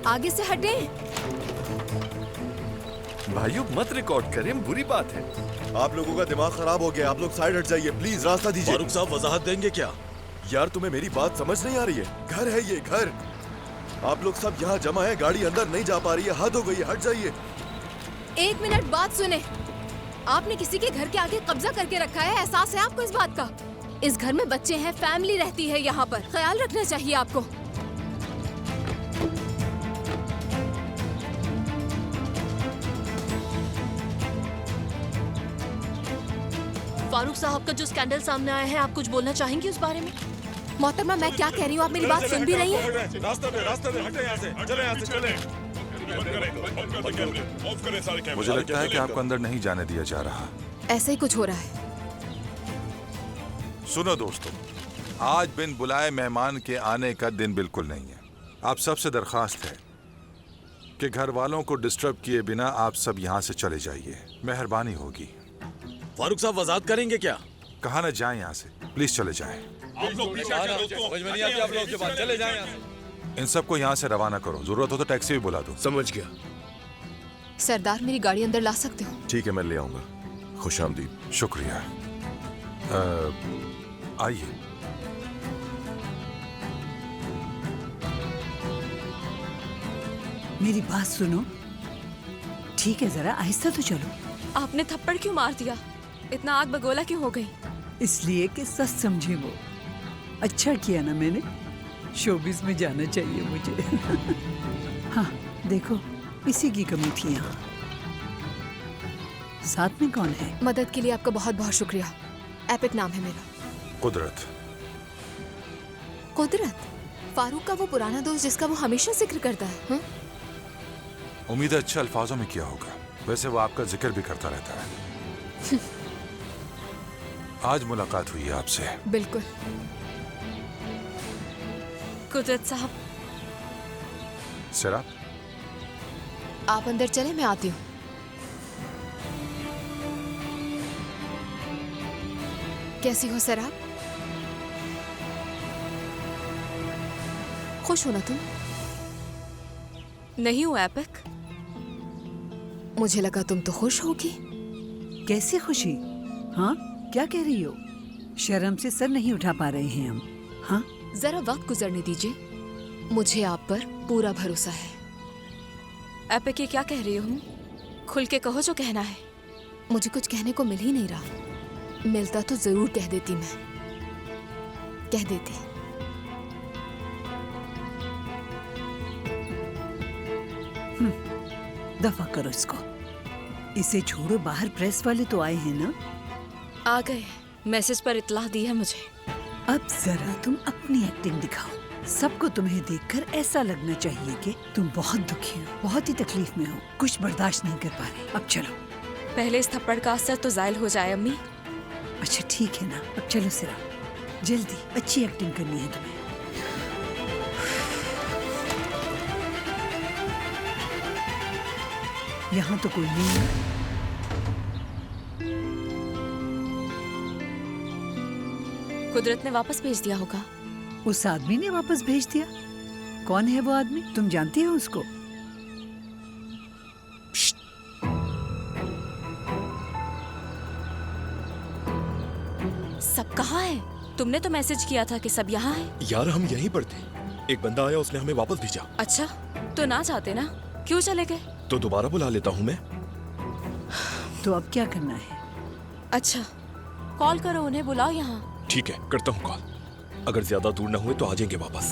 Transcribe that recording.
आगे से हटे। भाइयों मत रिकॉर्ड करें, बुरी बात है। आप लोगों का दिमाग खराब हो गया, आप लोग साइड हट जाइए प्लीज, रास्ता दीजिए। फारूक साहब वजाहत देंगे क्या? यार तुम्हें मेरी बात समझ नहीं आ रही है? घर है ये घर, आप लोग सब यहाँ जमा है, गाड़ी अंदर नहीं जा पा रही है, हद हो गई है, हट जाइए। 1 मिनट बात सुने। आपने किसी के घर के आगे कब्जा करके रखा है, एहसास है आपको इस बात का? इस घर में बच्चे हैं, फैमिली रहती है यहाँ पर, ख्याल रखना चाहिए आपको। फारूक साहब का जो स्कैंडल सामने आया है, आप कुछ बोलना चाहेंगी उस बारे में? मोहतरमा, मैं क्या कह रही हूँ, आप मेरी बात सुन भी रही हैं? रास्ते में हटे यहाँ से, चले यहाँ से चले। मुझे लगता है कि आपको अंदर नहीं जाने दिया जा रहा। ऐसा ही कुछ हो रहा है। सुनो दोस्तों, आज बिन बुलाए मेहमान के आने का दिन बिल्कुल नहीं है। आप सबसे दरखास्त है कि घर वालों को डिस्टर्ब किए बिना आप सब यहाँ से चले जाइए, मेहरबानी होगी। फारूक साहब वजाहत करेंगे क्या? कहा ना जाए यहाँ से, प्लीज चले जाएं। चले जाएं यहाँ से। इन सबको यहाँ से रवाना करो, जरूरत हो तो टैक्सी भी बुला दो। समझ गया। सरदार, मेरी गाड़ी अंदर ला सकते हो? ठीक है, मैं ले आऊंगा। खुशामदीद। शुक्रिया। आइए। मेरी बात सुनो, ठीक है, जरा आहिस्ता तो चलो। आपने थप्पड़ क्यों मार दिया? इतना आग बगोला क्यों हो गई? इसलिए कि सच समझे वो। अच्छा किया ना मैंने, शोबिस में जाना चाहिए मुझे। हाँ देखो, इसी की कमी थी यहाँ। साथ में कौन है? मदद के लिए आपका बहुत बहुत शुक्रिया। एपिक नाम है मेरा। कुदरत। कुदरत? फारूक का वो पुराना दोस्त जिसका वो हमेशा जिक्र करता है। हा? उम्मीद है अच्छे अल्फाजों में किया होगा, वैसे वो आपका जिक्र भी करता रहता है। आज मुलाकात हुई है आपसे। बिल्कुल। कुदरत साहब। सिरा, आप अंदर चले, मैं आती हूँ। कैसी हो सराब? खुश हो ना तुम? नहीं हूँ एपिक। मुझे लगा तुम तो खुश होगी। कैसे खुशी? हाँ, क्या कह रही हो? शर्म से सर नहीं उठा पा रहे हैं हम। हाँ, जरा वक्त गुजरने दीजिए, मुझे आप पर पूरा भरोसा है। एपिक, ये क्या कह रही हूँ? खुल के कहो जो कहना है। मुझे कुछ कहने को मिल ही नहीं रहा, मिलता तो जरूर कह देती, मैं कह देती। दफा करो इसको, इसे छोड़ो। बाहर प्रेस वाले तो आए हैं ना? आ गए, मैसेज पर इत्ला दी है मुझे। अब जरा तुम अपनी एक्टिंग दिखाओ। सबको तुम्हें देखकर ऐसा लगना चाहिए कि तुम बहुत दुखी हो, बहुत ही तकलीफ में हो, कुछ बर्दाश्त नहीं कर पा रहे। अब चलो। पहले इस थप्पड़ का असर तो जायल हो जाए अम्मी। अच्छा ठीक है ना, अब चलो सिरा, जल्दी। अच्छी एक्टिंग करनी है तुम्हें। यहाँ तो कोई नहीं है। कुदरत ने वापस भेज दिया होगा। उस आदमी ने वापस भेज दिया? कौन है वो आदमी? तुम जानती हो उसको? सब कहाँ है? तुमने तो मैसेज किया था कि सब यहाँ है। यार हम यहीं पर थे, एक बंदा आया, उसने हमें वापस भेजा। अच्छा, तो ना चाहते ना, क्यों चले गए? तो दोबारा बुला लेता हूँ मैं। तो अब क्या करना है? अच्छा, कॉल करो उन्हें, बुलाओ यहाँ। ठीक है, करता हूँ कॉल। अगर ज्यादा दूर ना हुए तो आ जाएंगे वापस।